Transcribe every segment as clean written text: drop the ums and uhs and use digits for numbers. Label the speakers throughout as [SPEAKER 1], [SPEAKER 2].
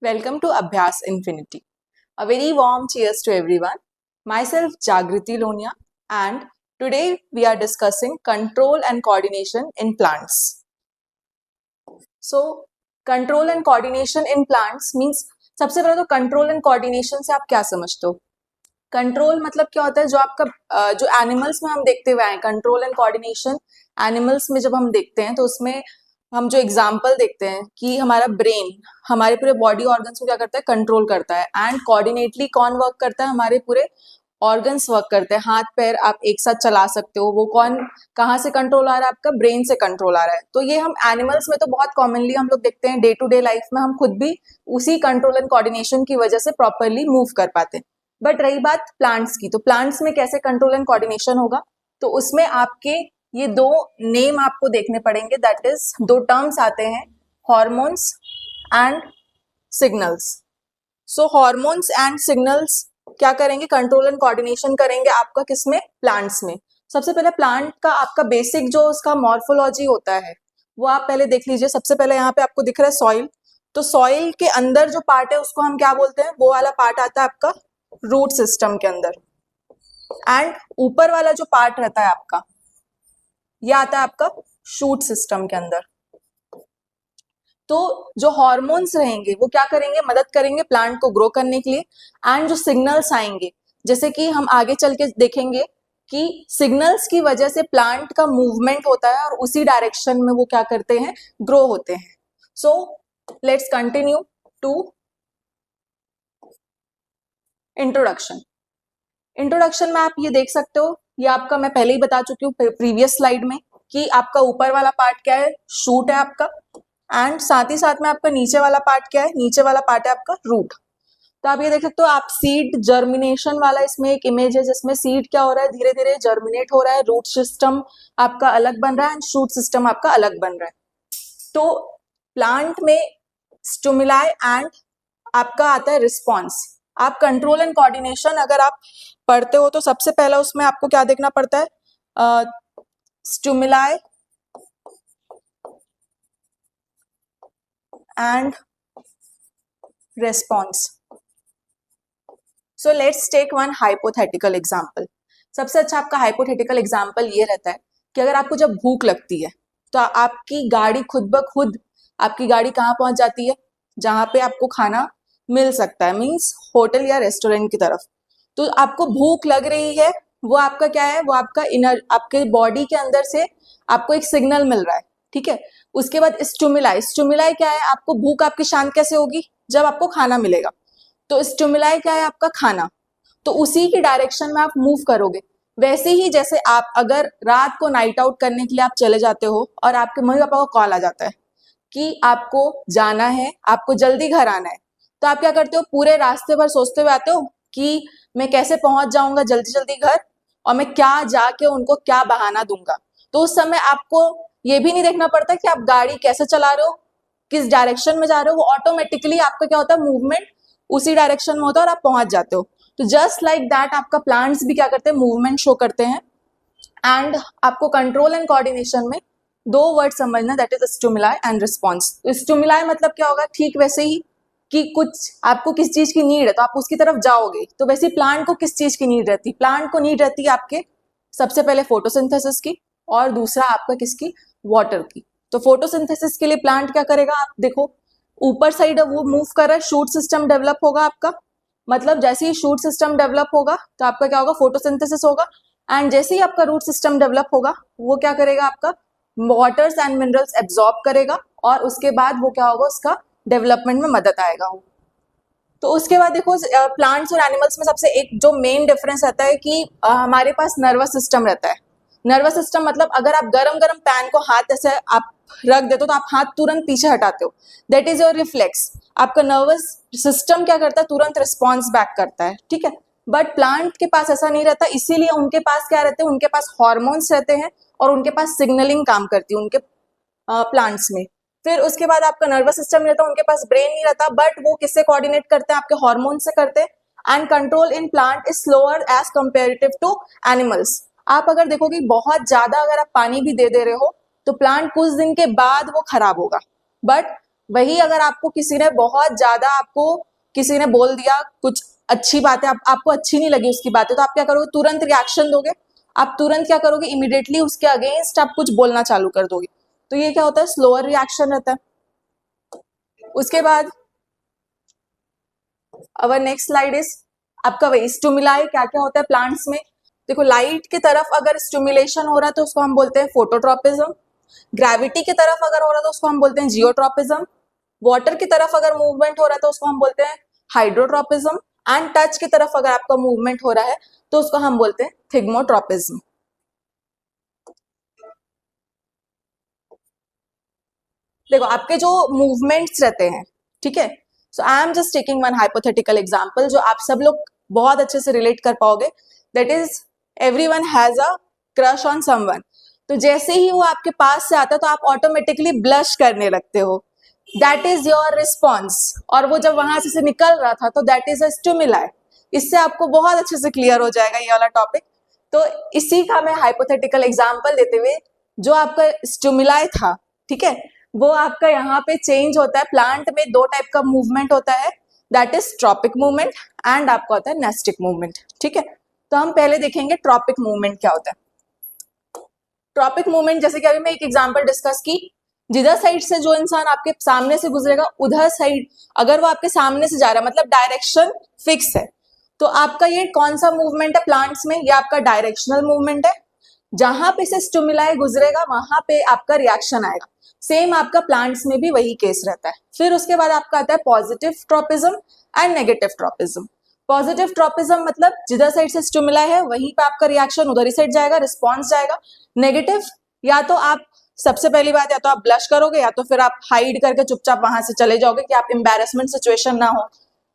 [SPEAKER 1] Welcome to Abhyas Infinity. A very warm cheers to everyone. Myself Jagriti Lonia, and today we are discussing control and coordination in plants. So control and coordination in plants means सबसे पहले तो control and coordination से आप क्या समझते हो? Control मतलब क्या होता है? जो आपका जो एनिमल्स में हम देखते हुए आए, कंट्रोल एंड कोऑर्डिनेशन एनिमल्स में जब हम देखते हैं तो उसमें हम जो एग्जाम्पल देखते हैं कि हमारा ब्रेन हमारे पूरे बॉडी ऑर्गन्स को क्या करता है? कंट्रोल करता है। एंड कोऑर्डिनेटली कौन वर्क करता है? हमारे पूरे ऑर्गन्स वर्क करते हैं। हाथ पैर आप एक साथ चला सकते हो। वो कौन कहाँ से कंट्रोल आ रहा है? आपका ब्रेन से कंट्रोल आ रहा है। तो ये हम एनिमल्स में तो बहुत कॉमनली हम लोग देखते हैं, डे टू डे लाइफ में हम खुद भी उसी कंट्रोल एंड कोऑर्डिनेशन की वजह से प्रॉपरली मूव कर पाते हैं। बट रही बात प्लांट्स की, तो प्लांट्स में कैसे कंट्रोल एंड कोऑर्डिनेशन होगा? तो उसमें आपके ये दो नेम आपको देखने पड़ेंगे, दैट इज दो टर्म्स आते हैं, hormones and signals. So hormones and signals क्या करेंगे? कंट्रोल एंड कोऑर्डिनेशन करेंगे आपका किसमें? प्लांट्स में। सबसे पहले प्लांट का आपका बेसिक जो उसका मॉर्फोलॉजी होता है वो आप पहले देख लीजिए। सबसे पहले यहाँ पे आपको दिख रहा है सॉइल, तो सॉइल के अंदर जो पार्ट है उसको हम क्या बोलते हैं? वो वाला पार्ट आता है आपका रूट सिस्टम के अंदर। एंड ऊपर वाला जो पार्ट रहता है आपका, ये आता है आपका शूट सिस्टम के अंदर। तो जो हॉर्मोन्स रहेंगे वो क्या करेंगे? मदद करेंगे प्लांट को ग्रो करने के लिए। एंड जो सिग्नल्स आएंगे, जैसे कि हम आगे चल के देखेंगे कि सिग्नल्स की वजह से प्लांट का मूवमेंट होता है और उसी डायरेक्शन में वो क्या करते हैं? ग्रो होते हैं। So let's continue to introduction. Introduction में आप ये देख सकते हो, ये आपका मैं पहले ही बता चुकी हूँ प्रीवियस स्लाइड में कि आपका ऊपर वाला पार्ट क्या है? शूट है आपका। एंड साथ ही साथ में आपका नीचे वाला पार्ट क्या है? नीचे वाला पार्ट है आपका रूट। तो आप ये देख सकते हो, आप सीड जर्मिनेशन वाला इसमें एक इमेज है जिसमें सीड क्या हो रहा है? धीरे धीरे जर्मिनेट हो रहा है। रूट सिस्टम आपका अलग बन रहा है एंड शूट सिस्टम आपका अलग बन रहा है। तो प्लांट में स्टिमुलाई एंड आपका आता है रिस्पॉन्स। आप कंट्रोल एंड कोऑर्डिनेशन अगर आप पढ़ते हो तो सबसे पहला उसमें आपको क्या देखना पड़ता है? Stimuli and response. So let's take one hypothetical example. सबसे अच्छा आपका हाइपोथेटिकल एग्जाम्पल ये रहता है कि अगर आपको जब भूख लगती है तो आपकी गाड़ी खुद ब खुद आपकी गाड़ी कहाँ पहुंच जाती है? जहां पे आपको खाना मिल सकता है, मीन्स होटल या रेस्टोरेंट की तरफ। तो आपको भूख लग रही है, वो आपका क्या है? वो आपका इनर, आपके बॉडी के अंदर से आपको एक सिग्नल मिल रहा है, ठीक है। उसके बाद स्टिमुलाई। स्टिमुलाई क्या है? आपको भूख आपकी शांत कैसे होगी? जब आपको खाना मिलेगा। तो स्टिमुलाई क्या है? आपका खाना। तो उसी की डायरेक्शन में आप मूव करोगे। वैसे ही जैसे आप अगर रात को नाइट आउट करने के लिए आप चले जाते हो और आपके मम्मी पापा को कॉल आ जाता है कि आपको जाना है, आपको जल्दी घर आना है, तो आप क्या करते हो? पूरे रास्ते भर सोचते हुए आते हो कि मैं कैसे पहुंच जाऊंगा जल्दी जल्दी घर, और मैं क्या जाके उनको क्या बहाना दूंगा। तो उस समय आपको ये भी नहीं देखना पड़ता कि आप गाड़ी कैसे चला रहे हो, किस डायरेक्शन में जा रहे हो। वो ऑटोमेटिकली आपका क्या होता है? मूवमेंट उसी डायरेक्शन में होता है और आप पहुंच जाते हो। तो जस्ट लाइक दैट आपका प्लांट्स भी क्या करते हैं? मूवमेंट शो करते हैं। एंड आपको कंट्रोल एंड कोऑर्डिनेशन में दो वर्ड समझना, that is stimuli and response. तो स्टिमुलाई मतलब क्या होगा? ठीक वैसे ही कि कुछ आपको किस चीज की नीड है तो आप उसकी तरफ जाओगे। तो वैसे प्लांट को किस चीज की नीड रहती है? प्लांट को नीड रहती है आपके सबसे पहले फोटोसिंथेसिस की, और दूसरा आपका किसकी? वाटर की। तो फोटोसिंथेसिस के लिए प्लांट क्या करेगा? आप देखो ऊपर साइड वो मूव कर रहा है, शूट सिस्टम डेवलप होगा आपका। मतलब जैसे ही शूट सिस्टम डेवलप होगा तो आपका क्या होगा? फोटोसिंथेसिस होगा। एंड जैसे ही आपका रूट सिस्टम डेवलप होगा वो क्या करेगा? आपका वाटर्स एंड मिनरल्स एब्जॉर्ब करेगा और उसके बाद वो क्या होगा? उसका डेवलपमेंट में मदद आएगा। तो उसके बाद देखो प्लांट्स और एनिमल्स में सबसे एक जो मेन डिफरेंस रहता है कि हमारे पास नर्वस सिस्टम रहता है। नर्वस सिस्टम मतलब अगर आप गरम गरम पैन को हाथ ऐसे आप रख देते हो तो आप हाथ तुरंत पीछे हटाते हो, दैट इज योर रिफ्लेक्स। आपका नर्वस सिस्टम क्या करता है? तुरंत रिस्पॉन्स बैक करता है, ठीक है। बट प्लांट के पास ऐसा नहीं रहता, इसीलिए उनके पास क्या रहते हैं? उनके पास हॉर्मोन्स रहते हैं और उनके पास सिग्नलिंग काम करती है उनके प्लांट्स में। फिर उसके बाद आपका नर्वस सिस्टम रहता है, उनके पास ब्रेन नहीं रहता, बट वो किससे कोऑर्डिनेट करते हैं? आपके हार्मोन से करते हैं। And control in plant is slower as comparative to animals. आप अगर देखोगे बहुत ज्यादा अगर आप पानी भी दे रहे हो तो प्लांट कुछ दिन के बाद वो खराब होगा, बट वही अगर आपको किसी ने बहुत ज्यादा आपको किसी ने बोल दिया कुछ अच्छी बातें, आपको अच्छी नहीं लगी उसकी बातें, तो आप क्या करोगे, तुरंत रिएक्शन दोगे। आप तुरंत क्या करोगे, इमीडिएटली उसके अगेंस्ट आप कुछ बोलना चालू कर दोगे। तो ये क्या होता है, स्लोअर रिएक्शन रहता है। उसके बाद अवर नेक्स्ट स्लाइड इज आपका वही स्टिमुलाई क्या क्या होता है प्लांट्स में। देखो, लाइट की तरफ अगर स्टिमुलेशन हो रहा है तो उसको हम बोलते हैं फोटोट्रोपिज्म। ग्रेविटी की तरफ अगर हो रहा है तो उसको हम बोलते हैं जियोट्रोपिज्म। वाटर की तरफ अगर मूवमेंट हो रहा है तो उसको हम बोलते हैं हाइड्रोट्रोपिज्म। एंड टच की तरफ अगर आपका मूवमेंट हो रहा है तो उसको हम बोलते हैं थिग्मोट्रोपिज्म। देखो, आपके जो मूवमेंट्स रहते हैं, ठीक है, so I am just taking one hypothetical example जो आप सब लोग बहुत अच्छे से रिलेट कर पाओगे। That is everyone has a crush on someone. तो जैसे ही वो आपके पास से आता है तो आप ऑटोमेटिकली ब्लश करने लगते हो। That is your response. और वो जब वहां से निकल रहा था तो दैट इज अ स्टिमुलाई। इससे आपको बहुत अच्छे से क्लियर हो जाएगा ये वाला टॉपिक। तो इसी का मैं हाइपोथेटिकल एग्जांपल देते हुए, जो आपका स्टिमुलाई था, ठीक है, वो आपका यहाँ पे चेंज होता है। प्लांट में दो टाइप का मूवमेंट होता है, that is tropic movement and आपका होता है नेस्टिक मूवमेंट। ठीक है, तो हम पहले देखेंगे ट्रॉपिक मूवमेंट क्या होता है। ट्रॉपिक मूवमेंट जैसे कि अभी मैं एक एग्जांपल डिस्कस की, जिधर साइड से जो इंसान आपके सामने से गुजरेगा उधर साइड अगर वो आपके सामने से जा रहा है, मतलब डायरेक्शन फिक्स है, तो आपका ये कौन सा मूवमेंट है प्लांट्स में, ये आपका डायरेक्शनल मूवमेंट है। जहां पे से स्टिमुलाई गुजरेगा वहां पे आपका रिएक्शन आएगा। सेम आपका प्लांट्स में भी वही केस रहता है। फिर उसके बाद आपका आता है positive tropism and negative tropism. Positive tropism मतलब जिधर साइड से स्टिमुलाई है वहीं पे आपका रिएक्शन उधर ही साइड जाएगा, रिस्पॉन्स जाएगा। नेगेटिव, या तो आप सबसे पहली बात या तो आप ब्लश करोगे या तो फिर आप हाइड करके चुपचाप वहां से चले जाओगे कि आप एम्बैरेसमेंट सिचुएशन ना हो।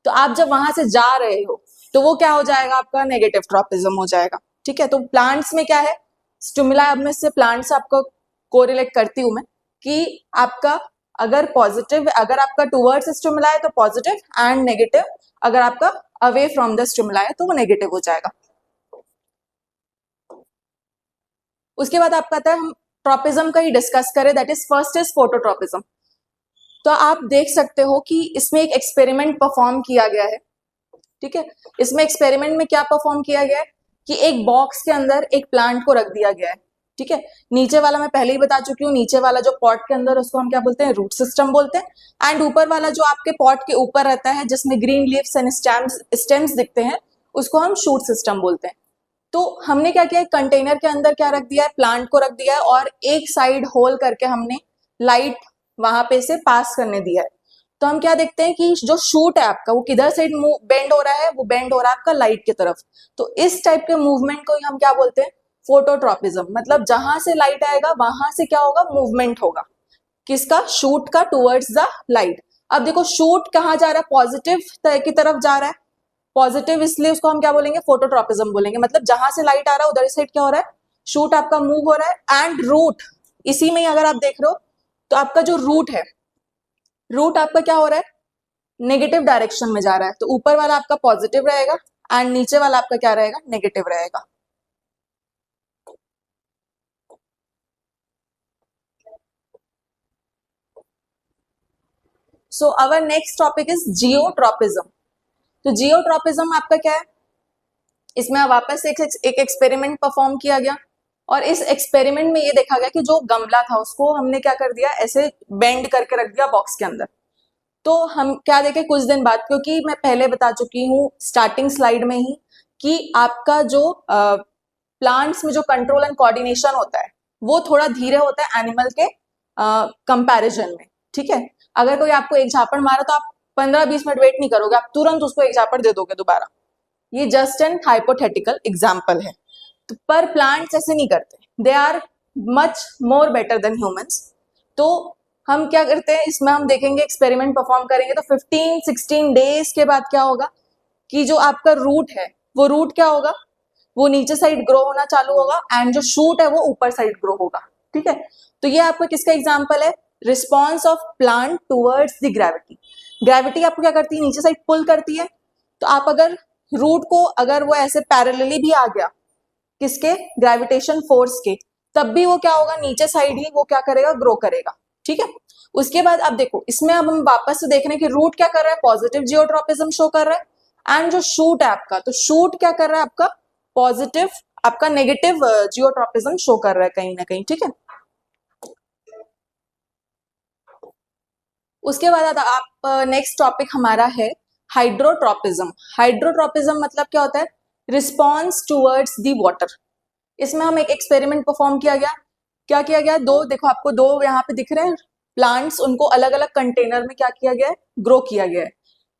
[SPEAKER 1] तो आप जब वहां से जा रहे हो तो वो क्या हो जाएगा, आपका नेगेटिव ट्रोपिज्म हो जाएगा। ठीक है, तो प्लांट्स में क्या है, स्टिमुलाई, अब मैं इससे प्लांट से आपको कोरिलेट करती हूं मैं कि आपका अगर पॉजिटिव, अगर आपका टुवर्ड्स स्टिमुलाई है तो पॉजिटिव, एंड नेगेटिव अगर आपका अवे फ्रॉम द स्टिमुलाई है तो वो नेगेटिव हो जाएगा। उसके बाद आपका आता है, हम ट्रोपिज्म का ही डिस्कस करें, that is first is phototropism. तो आप देख सकते हो कि इसमें एक एक्सपेरिमेंट परफॉर्म किया गया है। ठीक है, इसमें एक्सपेरिमेंट में क्या परफॉर्म किया गया है कि एक बॉक्स के अंदर एक प्लांट को रख दिया गया है। ठीक है, नीचे वाला मैं पहले ही बता चुकी हूँ, नीचे वाला जो पॉट के अंदर उसको हम क्या बोलते हैं, रूट सिस्टम बोलते हैं। एंड ऊपर वाला जो आपके पॉट के ऊपर रहता है जिसमें ग्रीन लीव्स एंड स्टेम्स दिखते हैं उसको हम शूट सिस्टम बोलते हैं। तो हमने क्या किया, कंटेनर के अंदर क्या रख दिया है, प्लांट को रख दिया है और एक साइड होल करके हमने लाइट वहां पे से पास करने दिया है। तो हम क्या देखते हैं कि जो शूट है आपका वो किधर साइड बेंड हो रहा है, वो बेंड हो रहा है आपका लाइट की तरफ। तो इस टाइप के मूवमेंट को ही हम क्या बोलते हैं, फोटोट्रोपिज्म। मतलब जहां से लाइट आएगा वहां से क्या होगा, मूवमेंट होगा किसका, शूट का टुवर्ड्स द लाइट। अब देखो शूट कहाँ जा रहा है, पॉजिटिव की तरफ जा रहा है। पॉजिटिव इसलिए उसको हम क्या बोलेंगे, फोटोट्रोपिज्म बोलेंगे। मतलब जहां से लाइट आ रहा है उधर साइड क्या हो रहा है, शूट आपका मूव हो रहा है। एंड रूट, इसी में ही अगर आप देख रहे हो तो आपका जो रूट है, रूट आपका क्या हो रहा है, नेगेटिव डायरेक्शन में जा रहा है। तो ऊपर वाला आपका पॉजिटिव रहेगा एंड नीचे वाला आपका क्या रहेगा, नेगेटिव रहेगा। So our next topic is geotropism. तो जियोट्रोपिज्म आपका क्या है, इसमें वापस एक एक्सपेरिमेंट परफॉर्म किया गया और इस एक्सपेरिमेंट में ये देखा गया कि जो गमला था उसको हमने क्या कर दिया, ऐसे बेंड करके रख दिया बॉक्स के अंदर। तो हम क्या देखे कुछ दिन बाद, क्योंकि मैं पहले बता चुकी हूँ स्टार्टिंग स्लाइड में ही कि आपका जो प्लांट्स में जो कंट्रोल एंड कोऑर्डिनेशन होता है वो थोड़ा धीरे होता है एनिमल के कंपैरिजन में। ठीक है, अगर कोई आपको एक झापड़ मारा तो आप 15-20 मिनट वेट नहीं करोगे, आप तुरंत उसको एक झापड़ दे दोगे दोबारा। ये जस्ट एन हाइपोथेटिकल एग्जाम्पल है। तो पर प्लांट्स ऐसे नहीं करते, they are much more better than humans. तो हम क्या करते हैं, इसमें हम देखेंगे, एक्सपेरिमेंट परफॉर्म करेंगे तो 15-16 डेज के बाद क्या होगा कि जो आपका रूट है वो रूट क्या होगा, वो नीचे साइड ग्रो होना चालू होगा एंड जो शूट है वो ऊपर साइड ग्रो होगा। ठीक है, तो ये आपका किसका एग्जाम्पल है, response of plant towards the gravity. Gravity आपको क्या करती है, नीचे साइड पुल करती है। तो आप अगर रूट को अगर वो ऐसे पैरेलली भी आ गया किसके, ग्रेविटेशन फोर्स के, तब भी वो क्या होगा, नीचे साइड ही वो क्या करेगा, ग्रो करेगा। ठीक है, उसके बाद अब देखो इसमें अब हम वापस से देख रहे हैं कि रूट क्या कर रहा है, पॉजिटिव जियोट्रॉपिज्म शो कर रहा है, एंड जो शूट है आपका, तो शूट क्या कर रहा है आपका, पॉजिटिव, आपका नेगेटिव जियोट्रॉपिज्म शो कर रहा है कहीं ना कहीं, ठीक है। उसके बाद आप नेक्स्ट टॉपिक हमारा है हाइड्रोट्रॉपिज्म। हाइड्रोट्रॉपिज्म मतलब क्या होता है, रिस्पॉन्स टूवर्ड्स दी वाटर। इसमें हम एक एक्सपेरिमेंट परफॉर्म किया गया, क्या किया गया, दो देखो आपको दो यहाँ पे दिख रहे हैं प्लांट्स, उनको अलग अलग कंटेनर में क्या किया गया है, ग्रो किया गया है।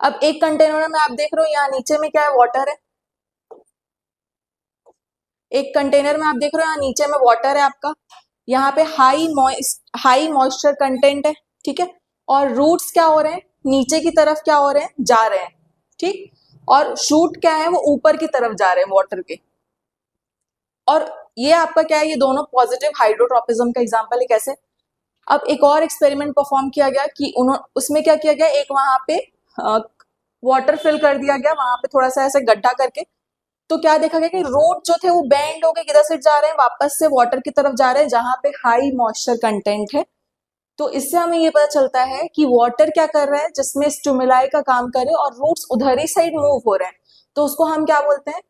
[SPEAKER 1] अब एक कंटेनर में आप देख रहे हो यहाँ नीचे में क्या है, वाटर है, एक कंटेनर में आप देख रहे हो यहाँ नीचे में वाटर है आपका, यहाँ पे हाई मॉइस्चर कंटेंट है, ठीक है, और रूट्स क्या हो रहे हैं, नीचे की तरफ क्या हो रहे हैं, जा रहे हैं, ठीक, और शूट क्या है, वो ऊपर की तरफ जा रहे हैं वाटर के। और ये आपका क्या है, ये दोनों पॉजिटिव हाइड्रोट्रॉपिज्म का एग्जांपल है। कैसे, अब एक और एक्सपेरिमेंट परफॉर्म किया गया कि उसमें क्या किया गया, एक वहां पे वाटर फिल कर दिया गया, वहां पे थोड़ा सा ऐसे गड्ढा करके, तो क्या देखा गया कि रूट जो थे वो बेंड हो गए, किधर से जा रहे हैं, वापस से वाटर की तरफ जा रहे हैं जहां पे हाई मॉइस्चर कंटेंट है। तो इससे हमें ये पता चलता है कि वाटर क्या कर रहा है, जिसमें स्टिमुलाई का काम करे और रूट्स उधर ही साइड मूव हो रहे हैं, तो उसको हम क्या बोलते हैं,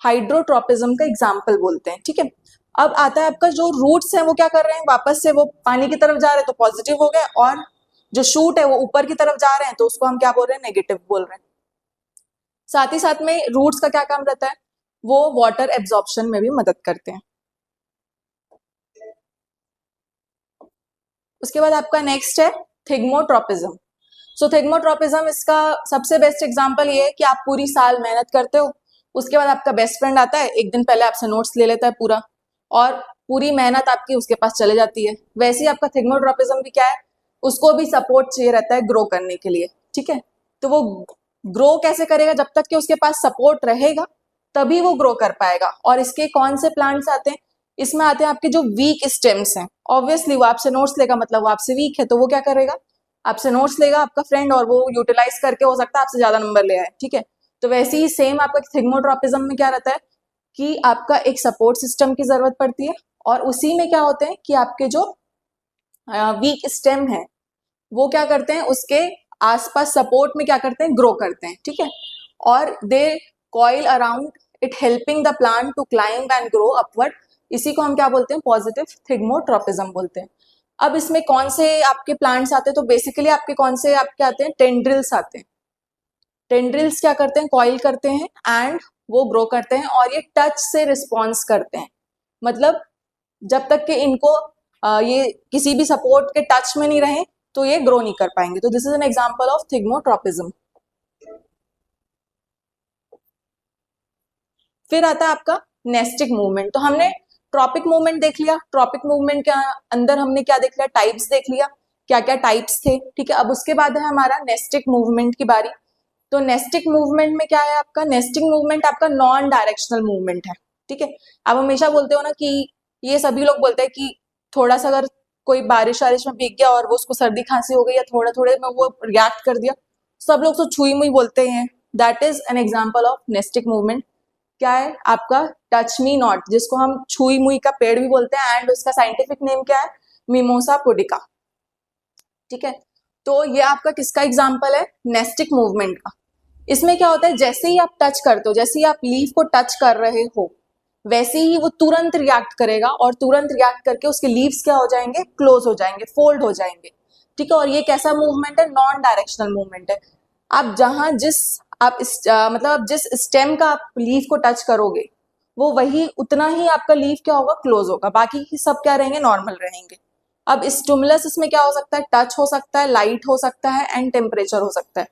[SPEAKER 1] हाइड्रोट्रॉपिज्म का एग्जाम्पल बोलते हैं, ठीक है। अब आता है आपका जो रूट्स है वो क्या कर रहे हैं, वापस से वो पानी की तरफ जा रहे हैं तो पॉजिटिव हो गए, और जो शूट है वो ऊपर की तरफ जा रहे हैं तो उसको हम क्या बोल रहे हैं, नेगेटिव बोल रहे हैं। साथ ही साथ में रूट्स का क्या काम रहता है, वो वाटर एब्जॉर्प्शन में भी मदद करते हैं। उसके बाद आपका नेक्स्ट है थिग्मोट्रोपिज्म। सो थिग्मोट्रोपिज्म, इसका सबसे बेस्ट एग्जांपल ये है कि आप पूरी साल मेहनत करते हो, उसके बाद आपका बेस्ट फ्रेंड आता है, एक दिन पहले आपसे नोट्स ले लेता है पूरा, और पूरी मेहनत आपकी उसके पास चले जाती है। वैसे ही आपका थिग्मोट्रोपिज्म भी क्या है, उसको भी सपोर्ट चाहिए रहता है ग्रो करने के लिए, ठीक है। तो वो ग्रो कैसे करेगा, जब तक कि उसके पास सपोर्ट रहेगा तभी वो ग्रो कर पाएगा। और इसके कौन से प्लांट्स आते हैं, इसमें आते हैं आपके जो वीक स्टेम्स हैं। ऑब्वियसली वो आपसे नोट्स लेगा, मतलब वो आपसे वीक है, तो वो क्या करेगा, आपसे नोट्स लेगा आपका फ्रेंड, और वो यूटिलाइज करके हो सकता है आपसे ज्यादा नंबर ले आए, ठीक है। तो वैसे ही सेम आपका थिग्मोट्रोपिज्म में क्या रहता है कि आपका एक सपोर्ट सिस्टम की जरूरत पड़ती है, और उसी में क्या होते हैं कि आपके जो वीक स्टेम है वो क्या करते हैं, उसके आसपास सपोर्ट में क्या करते हैं, ग्रो करते हैं, ठीक है। और they coil around it, helping the plant to climb and grow upward. इसी को हम क्या बोलते हैं, पॉजिटिव थिग्मोट्रोपिज्म बोलते हैं। अब इसमें कौन से आपके प्लांट्स आते हैं, तो बेसिकली आपके कौन से आपके आते हैं, टेंड्रिल्स आते हैं। टेंड्रिल्स क्या करते हैं, कॉइल करते हैं एंड वो ग्रो करते हैं, और ये टच से रिस्पॉन्स करते हैं। मतलब जब तक कि इनको ये किसी भी सपोर्ट के टच में नहीं रहे तो ये ग्रो नहीं कर पाएंगे। तो this is an example of thigmotropism. फिर आता है आपका नेस्टिक मूवमेंट। तो हमने ट्रॉपिक मूवमेंट देख लिया, ट्रॉपिक मूवमेंट के अंदर हमने क्या देख लिया, टाइप्स देख लिया, क्या क्या टाइप्स थे, ठीक है। अब उसके बाद है हमारा नेस्टिक मूवमेंट की बारी। तो नेस्टिक मूवमेंट में क्या है आपका, नेस्टिंग मूवमेंट आपका नॉन डायरेक्शनल मूवमेंट है, ठीक है। आप हमेशा बोलते हो ना कि ये सभी लोग बोलते हैं कि थोड़ा सा अगर कोई बारिश वारिश में भीग गया और वो उसको सर्दी खांसी हो गई या थोड़ा थोड़े में वो रिएक्ट कर दिया, सब लोग तो छुई मुई बोलते हैं, that is an example of nastic movement. क्या है आपका, टच मी नॉट, जिसको हम छुई मुई का पेड़ भी बोलते हैं, एंड उसका साइंटिफिक नेम क्या है, मिमोसा पुडिका, ठीक है। तो ये आपका किसका एग्जाम्पल है, नेस्टिक मूवमेंट का। इसमें क्या होता है, जैसे ही आप टच करते हो, जैसे ही आप लीफ को टच कर रहे हो, वैसे ही वो तुरंत रिएक्ट करेगा, और तुरंत रिएक्ट करके उसके लीव्स क्या हो जाएंगे, क्लोज हो जाएंगे, फोल्ड हो जाएंगे, ठीक है। और ये कैसा मूवमेंट है, नॉन डायरेक्शनल मूवमेंट है। आप जहां जिस आप मतलब आप जिस स्टेम का आप लीफ को टच करोगे, वो वही उतना ही आपका लीफ क्या होगा, क्लोज होगा, बाकी सब क्या रहेंगे, नॉर्मल रहेंगे। अब स्टिमुलस इसमें क्या हो सकता है, टच हो सकता है, लाइट हो सकता है, एंड टेम्परेचर हो सकता है।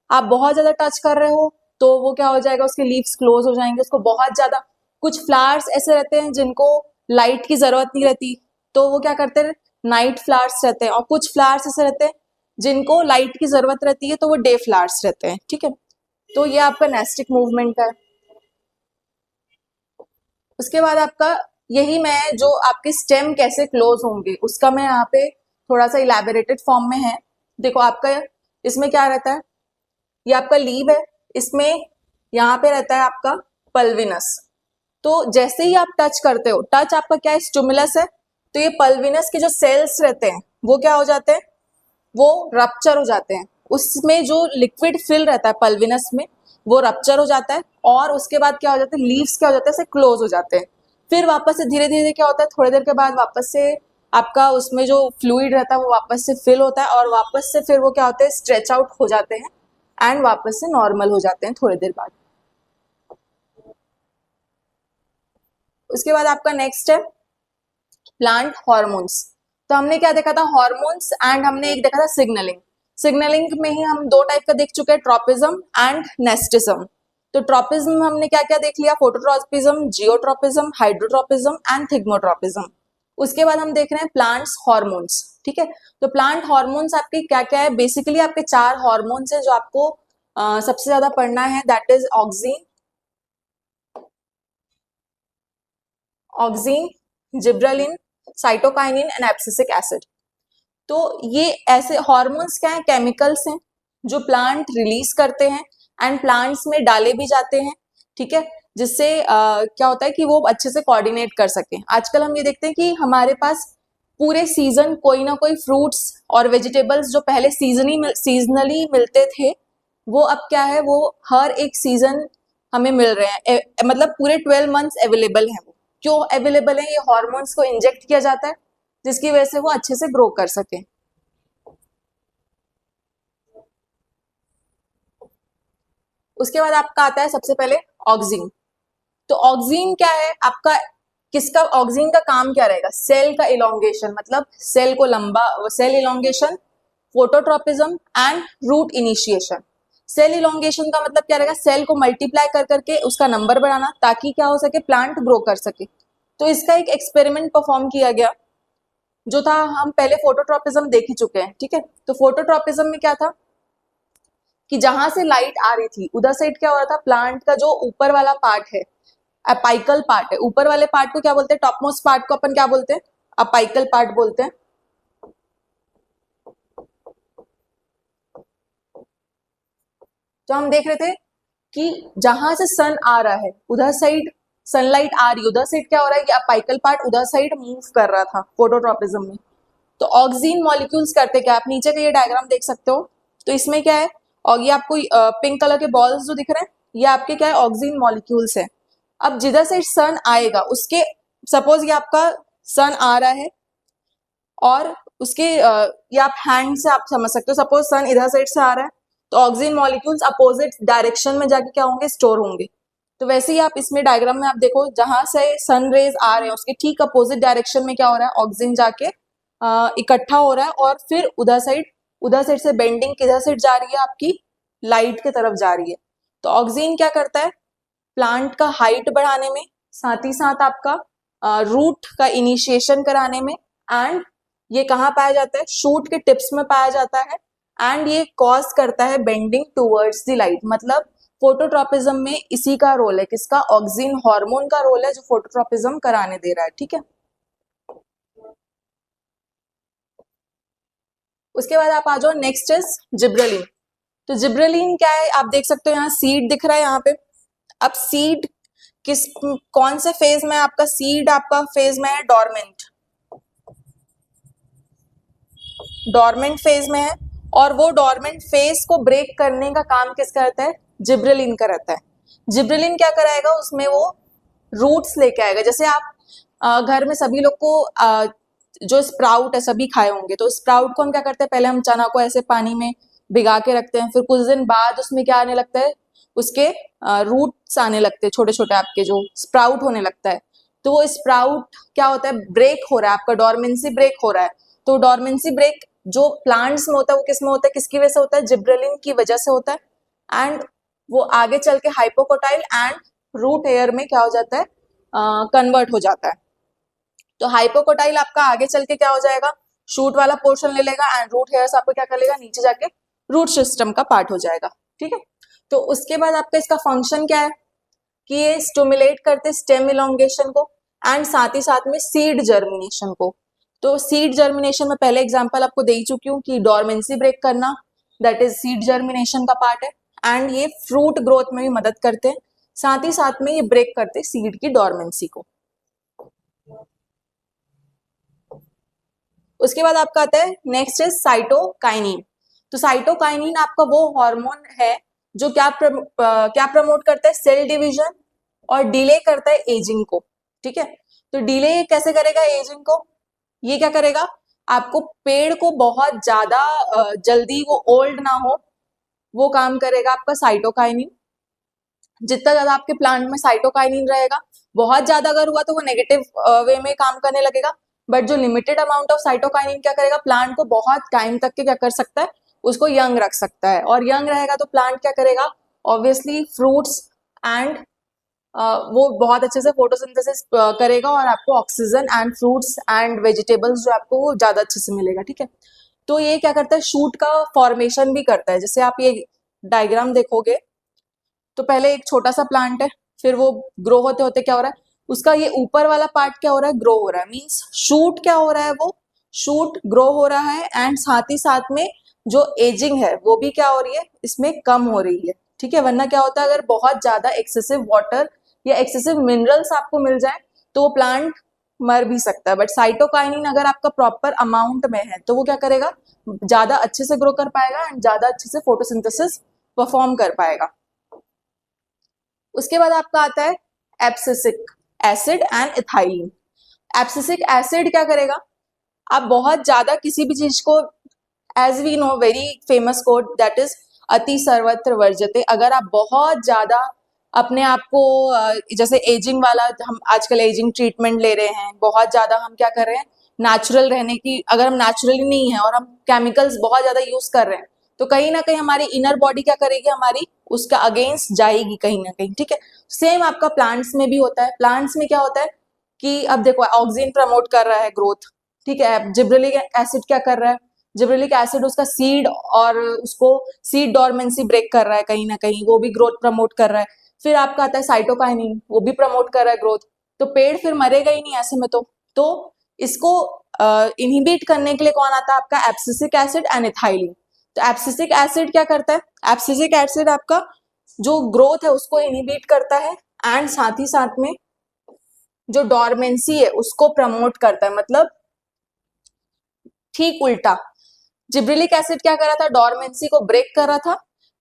[SPEAKER 1] आप बहुत ज्यादा टच कर रहे हो तो वो क्या हो जाएगा, उसके लीव्स क्लोज हो जाएंगे, उसको बहुत ज्यादा, कुछ फ्लावर्स ऐसे रहते हैं जिनको लाइट की जरूरत नहीं रहती, तो वो क्या करते हैं, नाइट फ्लावर्स रहते हैं, और कुछ फ्लावर्स ऐसे रहते हैं जिनको लाइट की जरूरत रहती है, तो वो डे फ्लावर्स रहते हैं, ठीक है। तो ये आपका नेस्टिक मूवमेंट है। उसके बाद आपका यही, मैं जो आपके स्टेम कैसे क्लोज होंगे उसका मैं यहाँ पे थोड़ा सा इलेबोरेटेड फॉर्म में है। देखो आपका इसमें क्या रहता है, ये आपका लीव है, इसमें यहाँ पे रहता है आपका पल्विनस। तो जैसे ही आप टच करते हो, टच आपका क्या है, स्टिमुलस है, तो ये पल्विनस के जो सेल्स रहते हैं वो क्या हो जाते हैं, वो रप्चर हो जाते हैं, उसमें जो लिक्विड फिल रहता है पल्विनस में वो रप्चर हो जाता है, और उसके बाद क्या हो जाता है, लीव्स क्या हो जाते हैं, ऐसे क्लोज हो जाते हैं। फिर वापस से धीरे धीरे क्या होता है, थोड़ी देर के बाद वापस से आपका उसमें जो फ्लूइड रहता है वो वापस से फिल होता है, और वापस से फिर वो क्या होते हैं, स्ट्रेच आउट हो जाते हैं एंड वापस से नॉर्मल हो जाते हैं थोड़ी देर बाद। उसके बाद आपका नेक्स्ट है प्लांट हॉर्मोन्स। तो हमने क्या देखा था, हॉर्मोन्स, एंड हमने एक देखा था सिग्नलिंग। सिग्नलिंग में ही हम दो टाइप का देख चुके हैं, ट्रोपिज्म एंड नेस्टिज्म। तो ट्रोपिज्म में हमने क्या क्या देख लिया, phototropism, geotropism, hydrotropism and thigmotropism. उसके बाद हम देख रहे हैं प्लांट्स हॉर्मोन्स। ठीक है, तो प्लांट हॉर्मोन्स आपके क्या क्या है, बेसिकली आपके चार हॉर्मोन्स है जो आपको सबसे ज्यादा पढ़ना है, that is oxygen, gibberellin, cytokinin and abscisic acid. तो ये ऐसे हॉर्मोन्स क्या है, केमिकल्स हैं जो प्लांट रिलीज करते हैं एंड प्लांट्स में डाले भी जाते हैं। ठीक है, जिससे क्या होता है कि वो अच्छे से कोऑर्डिनेट कर सकें। आजकल हम ये देखते हैं कि हमारे पास पूरे सीजन कोई ना कोई फ्रूट्स और वेजिटेबल्स जो पहले सीजनली मिलते थे, वो अब क्या है, वो हर एक सीजन हमें मिल रहे हैं, मतलब पूरे 12 मंथ्स अवेलेबल हैं। वो क्यों अवेलेबल है, ये हॉर्मोन्स को इंजेक्ट किया जाता है जिसकी वजह से वो अच्छे से ग्रो कर सके। उसके बाद आपका आता है सबसे पहले ऑक्सीन। तो ऑक्सीन क्या है आपका, किसका, ऑक्सीन का काम क्या रहेगा, सेल का इलोंगेशन, मतलब सेल को लंबा, cell elongation, phototropism and root initiation. Cell elongation का मतलब क्या रहेगा, सेल को मल्टीप्लाई कर करके उसका नंबर बढ़ाना ताकि क्या हो सके, प्लांट ग्रो कर सके। तो इसका एक एक्सपेरिमेंट परफॉर्म किया गया जो था, हम पहले फोटोट्रोपिज्म देख ही चुके हैं। ठीक है, तो फोटोट्रोपिज्म में क्या था कि जहां से लाइट आ रही थी उधर साइड क्या हो रहा था, प्लांट का जो ऊपर वाला पार्ट है, अपाइकल पार्ट है, ऊपर वाले पार्ट को क्या बोलते हैं, टॉपमोस्ट पार्ट को अपन क्या बोलते हैं, अपाइकल पार्ट बोलते हैं। तो हम देख रहे थे कि जहां से सन आ रहा है उधर साइड सनलाइट आ रही है, उधर साइड क्या हो रहा है कि अपाइकल पार्ट उधर साइड मूव कर रहा था फोटोट्रोपिज्म में। तो ऑक्सीन मॉलिक्यूल्स करते क्या, आप नीचे का ये डायग्राम देख सकते हो। तो इसमें क्या है, और ये आपको पिंक कलर के बॉल्स जो दिख रहे हैं, ये आपके क्या है, ऑक्सीन मॉलिक्यूल्स है। अब जिधर से सन आएगा उसके, सपोज ये आपका सन आ रहा है और उसके ये आप हैंड से आप समझ सकते हो, सपोज सन इधर साइड से आ रहा है तो ऑक्सीजन मॉलिक्यूल्स अपोजिट डायरेक्शन में जाके क्या होंगे, स्टोर होंगे। तो वैसे ही आप इसमें डायग्राम में आप देखो, जहां से सन रेज आ रहे हैं उसके ठीक अपोजिट डायरेक्शन में क्या हो रहा है, ऑक्सीजन जाके इकट्ठा हो रहा है, और फिर उधर साइड से बेंडिंग किधर साइड जा रही है, आपकी लाइट की तरफ जा रही है। तो ऑक्सीजन क्या करता है, प्लांट का हाइट बढ़ाने में, साथ ही साथ आपका रूट का इनिशिएशन कराने में, एंड ये कहाँ पाया जाता है, शूट के टिप्स में पाया जाता है, एंड ये कॉज करता है बेंडिंग टूवर्ड्स द लाइट। मतलब फोटोट्रोपिज्म में इसी का रोल है, किसका, ऑक्सीन हार्मोन का रोल है जो फोटोट्रोपिज्म कराने दे रहा है। ठीक है, उसके बाद आप आ जाओ, नेक्स्ट इज जिब्रेलिन। तो जिब्रेलिन क्या है, आप देख सकते हो यहाँ सीड दिख रहा है यहाँ पे। अब सीड किस, कौन से फेज में आपका सीड, आपका फेज में है डोरमेंट, डोरमेंट फेज में है, और वो डोरमेंट फेज को ब्रेक करने का काम किसका रहता है, जिब्रेलिन का रहता है। जिब्रेलिन क्या कराएगा, उसमें वो रूट्स लेके आएगा। जैसे आप घर में सभी लोग को जो स्प्राउट है सभी खाए होंगे, तो स्प्राउट को हम क्या करते हैं, पहले हम चना को ऐसे पानी में भिगा के रखते हैं, फिर कुछ दिन बाद उसमें क्या आने लगता है, उसके रूट्स आने लगते हैं, छोटे छोटे आपके जो स्प्राउट होने लगता है। तो वो स्प्राउट क्या होता है, ब्रेक हो रहा है, आपका डोरमेंसी ब्रेक हो रहा है। तो डोरमेंसी ब्रेक जो प्लांट्स में होता है वो किस में होता है, किसकी वजह से होता है, जिब्रेलिन की वजह से होता है। एंड वो आगे चल के हाइपोकोटाइल एंड रूट हेयर में क्या हो जाता है, कन्वर्ट हो जाता है। तो हाइपोकोटाइल आपका आगे चल के क्या हो जाएगा, शूट वाला पोर्शन ले लेगा, एंड रूट हेयर्स आपको क्या कर लेगा, नीचे जाके रूट सिस्टम का पार्ट हो जाएगा। ठीक है, तो उसके बाद आपका इसका फंक्शन क्या है कि ये स्टिमुलेट करते स्टेम इलोंगेशन को, एंड साथ ही साथ में सीड जर्मिनेशन को। तो सीड जर्मिनेशन में पहले एग्जांपल आपको दे ही चुकी हूँ कि डोरमेंसी ब्रेक करना, दैट इज सीड जर्मिनेशन का पार्ट है, एंड ये फ्रूट ग्रोथ में भी मदद करते हैं, साथ ही साथ में ये ब्रेक करते सीड की डोरमेंसी को। उसके बाद आपका आता है नेक्स्ट इज साइटोकाइनिन। तो साइटोकाइनिन आपका वो हार्मोन है जो क्या प्रमोट करता है, सेल डिवीजन और डिले करता है एजिंग को। ठीक है, तो डिले कैसे करेगा एजिंग को, ये क्या करेगा, आपको पेड़ को बहुत ज्यादा जल्दी वो ओल्ड ना हो, वो काम करेगा आपका साइटोकाइनिन। जितना ज्यादा आपके प्लांट में साइटोकाइनिन रहेगा, बहुत ज्यादा अगर हुआ तो वो नेगेटिव वे में काम करने लगेगा, बट जो लिमिटेड अमाउंट ऑफ साइटोकाइनिन क्या करेगा, प्लांट को बहुत टाइम तक के क्या कर सकता है, उसको यंग रख सकता है। और यंग रहेगा तो प्लांट क्या करेगा, ऑब्वियसली फ्रूट्स एंड वो बहुत अच्छे से फोटोसिंथेसिस करेगा और आपको oxygen and fruits and vegetables जो आपको वो ज्यादा अच्छे से मिलेगा। ठीक है, तो ये क्या करता है, शूट का फॉर्मेशन भी करता है। जैसे आप ये डायग्राम देखोगे तो पहले एक छोटा सा प्लांट है, फिर वो ग्रो होते होते क्या हो रहा है, उसका ये ऊपर वाला पार्ट क्या हो रहा है, ग्रो हो रहा है। मीन्स शूट क्या हो रहा है, वो शूट ग्रो हो रहा है एंड साथ ही साथ में जो एजिंग है वो भी क्या हो रही है, इसमें कम हो रही है। ठीक है, वरना क्या होता है, अगर बहुत ज्यादा एक्सेसिव वाटर या एक्सेसिव मिनरल्स आपको मिल जाए तो वो प्लांट मर भी सकता है। बट साइटोकाइनिन अगर आपका प्रॉपर अमाउंट में है तो वो क्या करेगा, ज्यादा अच्छे से ग्रो कर पाएगा एंड ज्यादा अच्छे से फोटोसिंथेसिस परफॉर्म कर पाएगा। उसके बाद आपका आता है abscisic acid and ethylene. Abscisic acid क्या करेगा, आप बहुत ज्यादा किसी भी चीज को, as we know very famous quote that is अति सर्वत्र वर्जते, अगर आप बहुत ज्यादा अपने आप को जैसे एजिंग वाला, हम आजकल एजिंग ट्रीटमेंट ले रहे हैं, बहुत ज्यादा हम क्या कर रहे हैं, नेचुरल रहने की, अगर हम नेचुरली नहीं है और हम केमिकल्स बहुत ज्यादा यूज कर रहे हैं तो कहीं ना कहीं हमारी इनर बॉडी क्या करेगी, हमारी उसका अगेंस्ट जाएगी कहीं ना कहीं। ठीक है, सेम आपका प्लांट्स में भी होता है। प्लांट्स में क्या होता है कि अब देखो ऑक्सीजन प्रमोट कर रहा है ग्रोथ, ठीक है, जिब्रेलिक एसिड क्या कर रहा है, जिब्रेलिक एसिड उसका सीड और उसको सीड डॉर्मेंसी ब्रेक कर रहा है कहीं ना कहीं, वो भी ग्रोथ प्रमोट कर रहा है। फिर आपका आता है साइटोकाइनिन, वो भी प्रमोट कर रहा है ग्रोथ। तो पेड़ फिर मरेगा ही नहीं ऐसे में। तो इसको इनहिबिट करने के लिए कौन आता है, आपका एब्सिसिक एसिड एंड इथाइलिन। तो एब्सिसिक एसिड क्या करता है, एब्सिसिक एसिड आपका जो ग्रोथ है उसको इनहिबिट करता है एंड साथ ही साथ में जो डॉर्मेंसी है उसको प्रमोट करता है। मतलब ठीक उल्टा, जिब्रेलिक एसिड क्या कर रहा था, डॉर्मेंसी को ब्रेक कर रहा था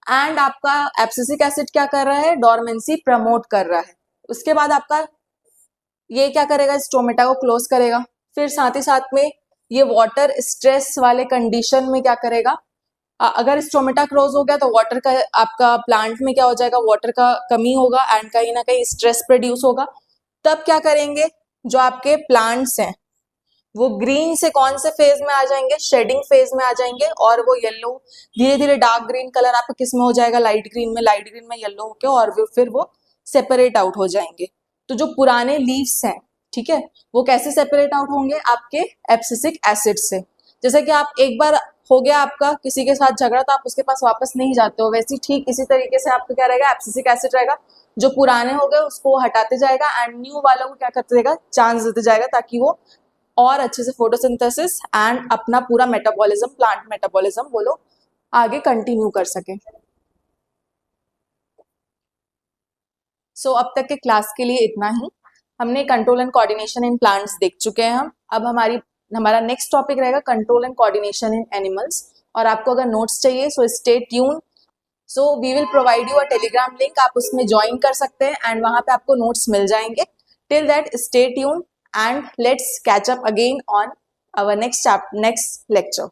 [SPEAKER 1] एंड आपका एब्सिसिक एसिड क्या कर रहा है, डॉर्मेंसी प्रमोट कर रहा है। उसके बाद आपका ये क्या करेगा, स्टोमेटा को क्लोज करेगा। फिर साथ ही साथ में ये वाटर स्ट्रेस वाले कंडीशन में क्या करेगा, अगर स्टोमेटा क्लोज हो गया तो वाटर का आपका प्लांट में क्या हो जाएगा, वाटर का कमी होगा एंड कहीं ना कहीं स्ट्रेस प्रोड्यूस होगा। तब क्या करेंगे, जो आपके प्लांट्स हैं वो ग्रीन से कौन से फेज में आ जाएंगे, शेडिंग फेज में आ जाएंगे, और वो येलो धीरे धीरे डार्क ग्रीन कलर आपका किस में हो जाएगा, लाइट ग्रीन में, लाइट ग्रीन में येलो होके, और फिर वो सेपरेट आउट हो जाएंगे। तो जो पुराने लीव्स हैं, ठीक है, वो कैसे सेपरेट आउट होंगे, आपके एब्सिसिक एसिड से। जैसे कि आप एक बार हो गया आपका किसी के साथ झगड़ा तो आप उसके पास वापस नहीं जाते हो, वैसे ठीक इसी तरीके से आपका क्या रहेगा, एब्सिसिक एसिड रहेगा, जो पुराने हो गए उसको हटाते जाएगा एंड न्यू वालों को क्या करते जाएगा, चांस देते जाएगा, ताकि वो और अच्छे से फोटोसिंथेसिस एंड अपना पूरा मेटाबॉलिज्म, प्लांट मेटाबॉलिज्म वो लोग आगे कंटिन्यू कर सके। सो अब तक के क्लास के लिए इतना ही। हमने control and coordination in plants देख चुके हैं हम। अब हमारा नेक्स्ट टॉपिक रहेगा control and coordination in animals. और आपको अगर नोट्स चाहिए so stay tuned. So we will provide you a Telegram link, आप उसमें ज्वाइन कर सकते हैं एंड वहां पे आपको नोट्स मिल जाएंगे। Till that stay tune and let's catch up again on our next lecture.